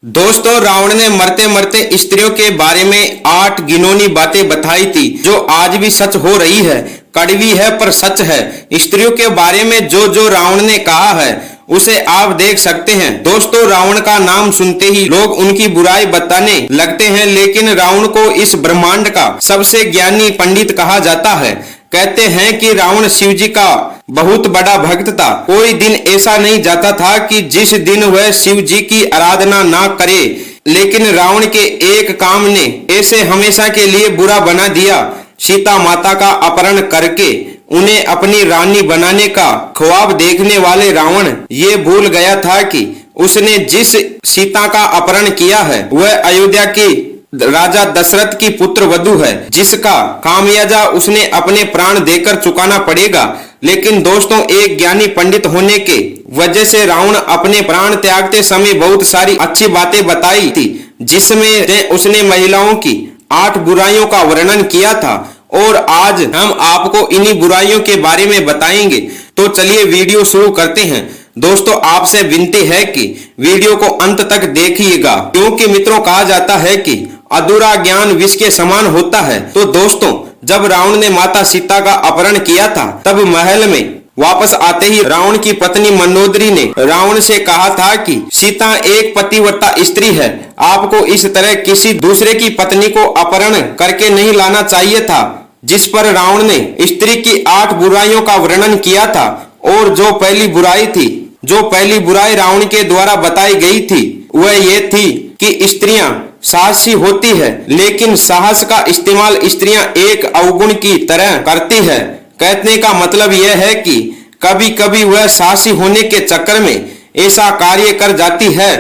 दोस्तों, रावण ने मरते मरते स्त्रियों के बारे में 8 घिनौनी बातें बताई थी जो आज भी सच हो रही है। कड़वी है पर सच है। स्त्रियों के बारे में जो जो रावण ने कहा है उसे आप देख सकते हैं। दोस्तों, रावण का नाम सुनते ही लोग उनकी बुराई बताने लगते हैं, लेकिन रावण को इस ब्रह्मांड का सबसे ज्ञानी पंडित कहा जाता है। कहते हैं कि रावण शिव जी का बहुत बड़ा भक्त था। कोई दिन ऐसा नहीं जाता था कि जिस दिन वह शिव जी की आराधना ना करे, लेकिन रावण के एक काम ने ऐसे हमेशा के लिए बुरा बना दिया। सीता माता का अपहरण करके उन्हें अपनी रानी बनाने का ख्वाब देखने वाले रावण ये भूल गया था कि उसने जिस सीता का अपहरण किया है वह अयोध्या की राजा दशरथ की पुत्र वधू है, जिसका खामियाजा उसने अपने प्राण देकर चुकाना पड़ेगा। लेकिन दोस्तों, एक ज्ञानी पंडित होने के वजह से रावण अपने प्राण त्यागते समय बहुत सारी अच्छी बातें बताई थी, जिसमें उसने महिलाओं की 8 बुराइयों का वर्णन किया था। और आज हम आपको इन्हीं बुराइयों के बारे में बताएंगे। तो चलिए वीडियो शुरू करते हैं। दोस्तों, आपसे विनती है कि वीडियो को अंत तक देखिएगा, क्योंकि मित्रों कहा जाता है कि अधूरा ज्ञान विष के समान होता है। तो दोस्तों, जब रावण ने माता सीता का अपहरण किया था, तब महल में वापस आते ही रावण की पत्नी मंदोदरी ने रावण से कहा था कि सीता एक पतिव्रता स्त्री है, आपको इस तरह किसी दूसरे की पत्नी को अपहरण करके नहीं लाना चाहिए था। जिस पर रावण ने स्त्री की 8 बुराइयों का वर्णन किया था। और जो पहली बुराई रावण के द्वारा बताई गई थी वह ये थी कि स्त्रियां साहसी होती है, लेकिन साहस का इस्तेमाल स्त्रियां एक अवगुण की तरह करती है। कहने का मतलब यह है कि कभी कभी वह साहसी होने के चक्कर में ऐसा कार्य कर जाती है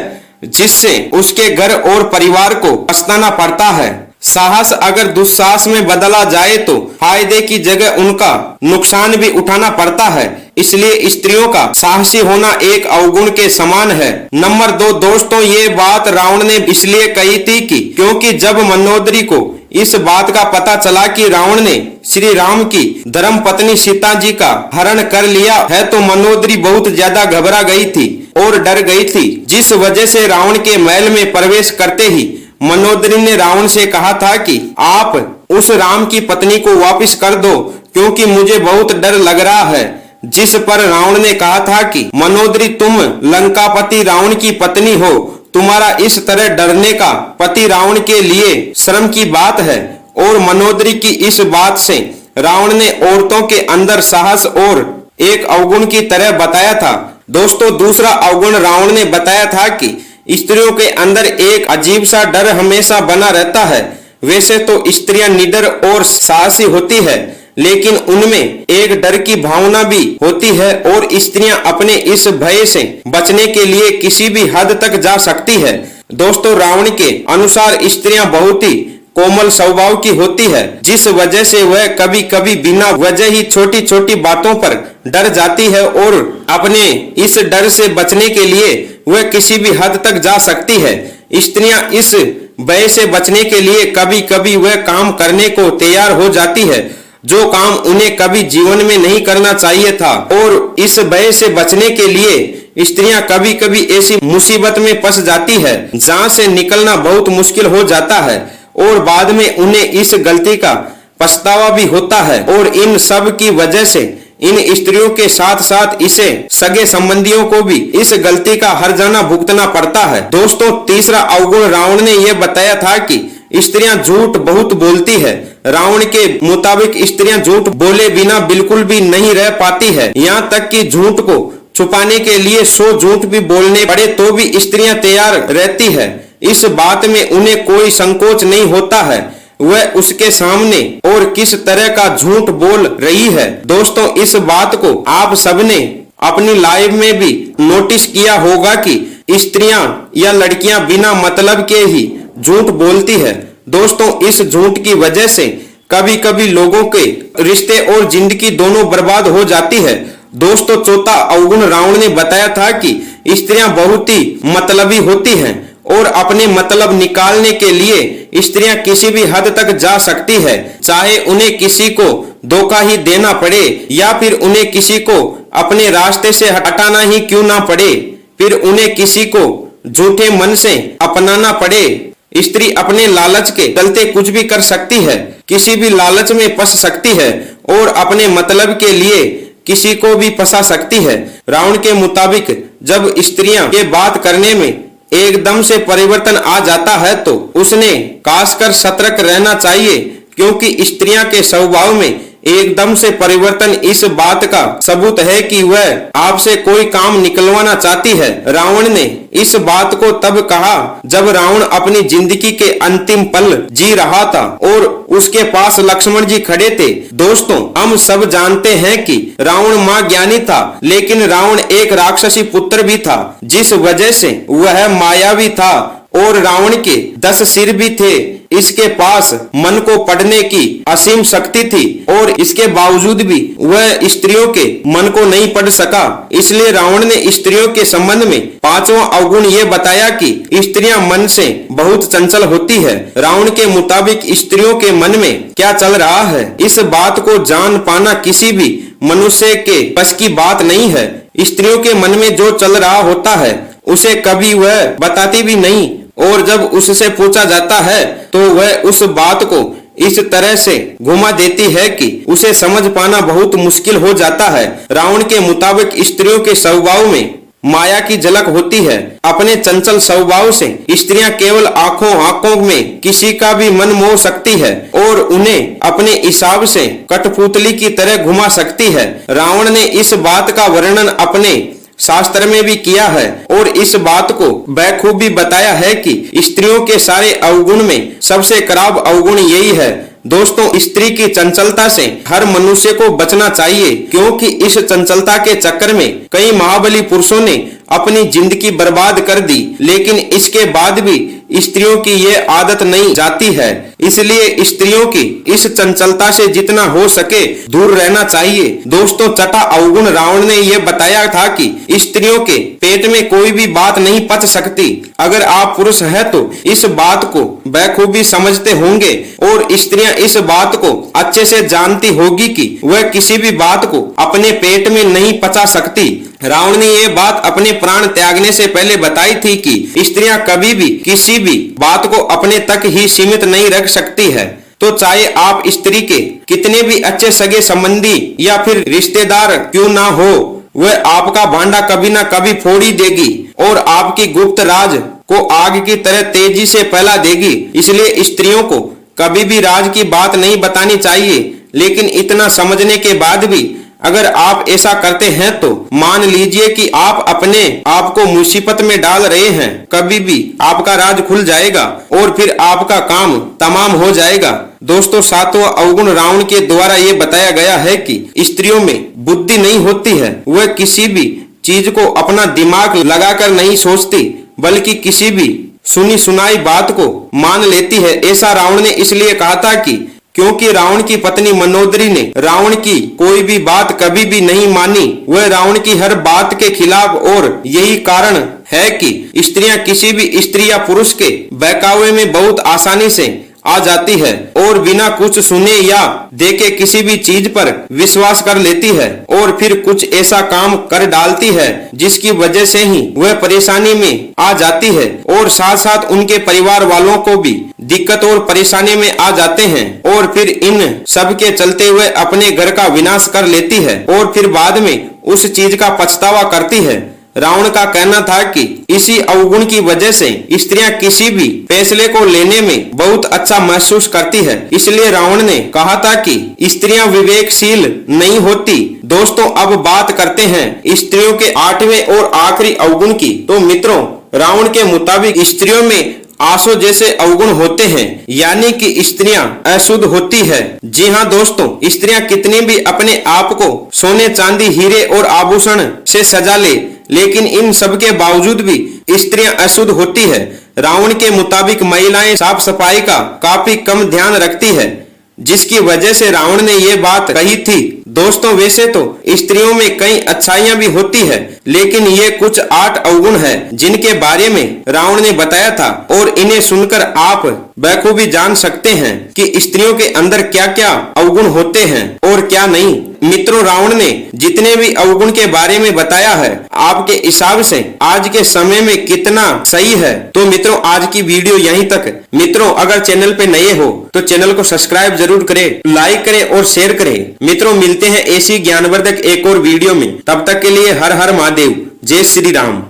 जिससे उसके घर और परिवार को पछताना पड़ता है। साहस अगर दुस्साहस में बदला जाए तो फायदे की जगह उनका नुकसान भी उठाना पड़ता है। इसलिए स्त्रियों का साहसी होना एक अवगुण के समान है। नंबर 2, दोस्तों, ये बात रावण ने इसलिए कही थी कि क्योंकि जब मंदोदरी को इस बात का पता चला कि रावण ने श्री राम की धर्म पत्नी सीता जी का हरण कर लिया है, तो मंदोदरी बहुत ज्यादा घबरा गई थी और डर गई थी, जिस वजह से रावण के महल में प्रवेश करते ही मंदोदरी ने रावण से कहा था कि आप उस राम की पत्नी को वापस कर दो, क्योंकि मुझे बहुत डर लग रहा है। जिस पर रावण ने कहा था कि मंदोदरी, तुम लंकापति रावण की पत्नी हो, तुम्हारा इस तरह डरने का पति रावण के लिए शर्म की बात है। और मंदोदरी की इस बात से रावण ने औरतों के अंदर साहस और एक अवगुण की तरह बताया था। दोस्तों, दूसरा अवगुण रावण ने बताया था कि स्त्रियों के अंदर एक अजीब सा डर हमेशा बना रहता है। वैसे तो स्त्रियां निडर और साहसी होती है, लेकिन उनमें एक डर की भावना भी होती है और स्त्रियां अपने इस भय से बचने के लिए किसी भी हद तक जा सकती है। दोस्तों, रावण के अनुसार स्त्रियां बहुत ही कोमल स्वभाव की होती है, जिस वजह से वह कभी कभी बिना वजह ही छोटी छोटी बातों पर डर जाती है और अपने इस डर से बचने के लिए वह किसी भी हद तक जा सकती है। स्त्रियां इस भय से बचने के लिए कभी कभी वह काम करने को तैयार हो जाती है जो काम उन्हें कभी जीवन में नहीं करना चाहिए था। और इस भय से बचने के लिए स्त्रियां कभी कभी ऐसी मुसीबत में फंस जाती है जहां से निकलना बहुत मुश्किल हो जाता है और बाद में उन्हें इस गलती का पछतावा भी होता है। और इन सब की वजह से इन स्त्रियों के साथ साथ इसे सगे संबंधियों को भी इस गलती का हर्जाना भुगतना पड़ता है। दोस्तों, तीसरा अवगुण रावण ने यह बताया था कि स्त्रियां झूठ बहुत बोलती है। रावण के मुताबिक स्त्रियां झूठ बोले बिना बिल्कुल भी नहीं रह पाती है। यहाँ तक कि झूठ को छुपाने के लिए 100 झूठ भी बोलने पड़े तो भी स्त्रियां तैयार रहती है। इस बात में उन्हें कोई संकोच नहीं होता है वह उसके सामने और किस तरह का झूठ बोल रही है। दोस्तों, इस बात को आप सबने अपनी लाइफ में भी नोटिस किया होगा कि स्त्रियां या लड़कियां बिना मतलब के ही झूठ बोलती है। दोस्तों, इस झूठ की वजह से कभी कभी लोगों के रिश्ते और जिंदगी दोनों बर्बाद हो जाती है। दोस्तों, चौथा अवगुण रावण ने बताया था कि स्त्रियां बहुत ही मतलबी होती हैं और अपने मतलब निकालने के लिए स्त्रियां किसी भी हद तक जा सकती है, चाहे उन्हें किसी को धोखा ही देना पड़े या फिर उन्हें किसी को अपने रास्ते से हटाना ही क्यों ना पड़े। फिर उन्हें किसी को झूठे मन से अपनाना पड़े। स्त्री अपने लालच के चलते कुछ भी कर सकती है, किसी भी लालच में फंस सकती है और अपने मतलब के लिए किसी को भी फंसा सकती है। रावण के मुताबिक जब स्त्रियां के बात करने में एकदम से परिवर्तन आ जाता है तो उसने खासकर सतर्क रहना चाहिए, क्योंकि स्त्रियां के स्वभाव में एकदम से परिवर्तन इस बात का सबूत है कि वह आपसे कोई काम निकलवाना चाहती है। रावण ने इस बात को तब कहा जब रावण अपनी जिंदगी के अंतिम पल जी रहा था और उसके पास लक्ष्मण जी खड़े थे। दोस्तों, हम सब जानते हैं कि रावण महाज्ञानी था, लेकिन रावण एक राक्षसी पुत्र भी था, जिस वजह से वह मायावी था और रावण के 10 सिर भी थे। इसके पास मन को पढ़ने की असीम शक्ति थी और इसके बावजूद भी वह स्त्रियों के मन को नहीं पढ़ सका। इसलिए रावण ने स्त्रियों के संबंध में 5वां अवगुण ये बताया कि स्त्रियां मन से बहुत चंचल होती है। रावण के मुताबिक स्त्रियों के मन में क्या चल रहा है, इस बात को जान पाना किसी भी मनुष्य के बस की बात नहीं है। स्त्रियों के मन में जो चल रहा होता है उसे कभी वह बताती भी नहीं, और जब उससे पूछा जाता है तो वह उस बात को इस तरह से घुमा देती है कि उसे समझ पाना बहुत मुश्किल हो जाता है। रावण के मुताबिक स्त्रियों के स्वभाव में माया की झलक होती है। अपने चंचल स्वभाव से स्त्रियां केवल आंखों में किसी का भी मन मोह सकती है और उन्हें अपने हिसाब से कठपुतली की तरह घुमा सकती है। रावण ने इस बात का वर्णन अपने शास्त्र में भी किया है और इस बात को बखूबी बताया है कि स्त्रियों के सारे अवगुण में सबसे खराब अवगुण यही है। दोस्तों, स्त्री की चंचलता से हर मनुष्य को बचना चाहिए, क्योंकि इस चंचलता के चक्कर में कई महाबली पुरुषों ने अपनी जिंदगी बर्बाद कर दी, लेकिन इसके बाद भी स्त्रियों की ये आदत नहीं जाती है। इसलिए स्त्रियों की इस चंचलता से जितना हो सके दूर रहना चाहिए। दोस्तों, छठा अवगुण रावण ने यह बताया था कि स्त्रियों के पेट में कोई भी बात नहीं पच सकती। अगर आप पुरुष हैं तो इस बात को बखूबी समझते होंगे और स्त्रियां इस बात को अच्छे से जानती होगी कि वह किसी भी बात को अपने पेट में नहीं पचा सकती। रावण ने यह बात अपने प्राण त्यागने से पहले बताई थी कि स्त्रियां कभी भी किसी भी बात को अपने तक ही सीमित नहीं रख सकती है। तो चाहे आप स्त्री के कितने भी अच्छे सगे संबंधी या फिर रिश्तेदार क्यों ना हो, वह आपका भांडा कभी ना कभी फोड़ ही देगी और आपकी गुप्त राज को आग की तरह तेजी से फैला देगी। इसलिए स्त्रियों को कभी भी राज की बात नहीं बतानी चाहिए, लेकिन इतना समझने के बाद भी अगर आप ऐसा करते हैं तो मान लीजिए कि आप अपने आप को मुसीबत में डाल रहे हैं। कभी भी आपका राज खुल जाएगा और फिर आपका काम तमाम हो जाएगा। दोस्तों, 7वां अवगुण रावण के द्वारा ये बताया गया है कि स्त्रियों में बुद्धि नहीं होती है। वह किसी भी चीज को अपना दिमाग लगाकर नहीं सोचती, बल्कि किसी भी सुनी सुनाई बात को मान लेती है। ऐसा रावण ने इसलिए कहा था क्योंकि रावण की पत्नी मंदोदरी ने रावण की कोई भी बात कभी भी नहीं मानी। वह रावण की हर बात के खिलाफ, और यही कारण है कि स्त्रियां किसी भी स्त्री या पुरुष के बहकावे में बहुत आसानी से आ जाती है और बिना कुछ सुने या देखे किसी भी चीज पर विश्वास कर लेती है और फिर कुछ ऐसा काम कर डालती है जिसकी वजह से ही वह परेशानी में आ जाती है और साथ साथ उनके परिवार वालों को भी दिक्कत और परेशानी में आ जाते हैं और फिर इन सब के चलते हुए अपने घर का विनाश कर लेती है और फिर बाद में उस चीज का पछतावा करती है। रावण का कहना था कि इसी अवगुण की वजह से स्त्रियां किसी भी फैसले को लेने में बहुत अच्छा महसूस करती है। इसलिए रावण ने कहा था कि स्त्रियां विवेकशील नहीं होती। दोस्तों, अब बात करते हैं स्त्रियों के 8वें और आखिरी अवगुण की। तो मित्रों, रावण के मुताबिक स्त्रियों में आसो जैसे अवगुण होते हैं, यानी कि स्त्रियां अशुद्ध होती है। जी हाँ दोस्तों, स्त्रियां कितनी भी अपने आप को सोने चांदी हीरे और आभूषण से सजा ले, लेकिन इन सब के बावजूद भी स्त्रियां अशुद्ध होती है। रावण के मुताबिक महिलाएं साफ सफाई का काफी कम ध्यान रखती है, जिसकी वजह से रावण ने ये बात कही थी। दोस्तों, वैसे तो स्त्रियों में कई अच्छाइयां भी होती है, लेकिन ये कुछ 8 अवगुण है जिनके बारे में रावण ने बताया था और इन्हें सुनकर आप बखूबी जान सकते हैं कि स्त्रियों के अंदर क्या क्या अवगुण होते हैं और क्या नहीं। मित्रों रावण ने जितने भी अवगुण के बारे में बताया है, आपके हिसाब से आज के समय में कितना सही है? तो मित्रों आज की वीडियो यहीं तक। मित्रों अगर चैनल पे नए हो तो चैनल को सब्सक्राइब जरूर करें, लाइक करें और शेयर करें। मित्रों मिलते हैं ऐसी ज्ञानवर्धक एक और वीडियो में, तब तक के लिए हर हर महादेव, जय श्री राम।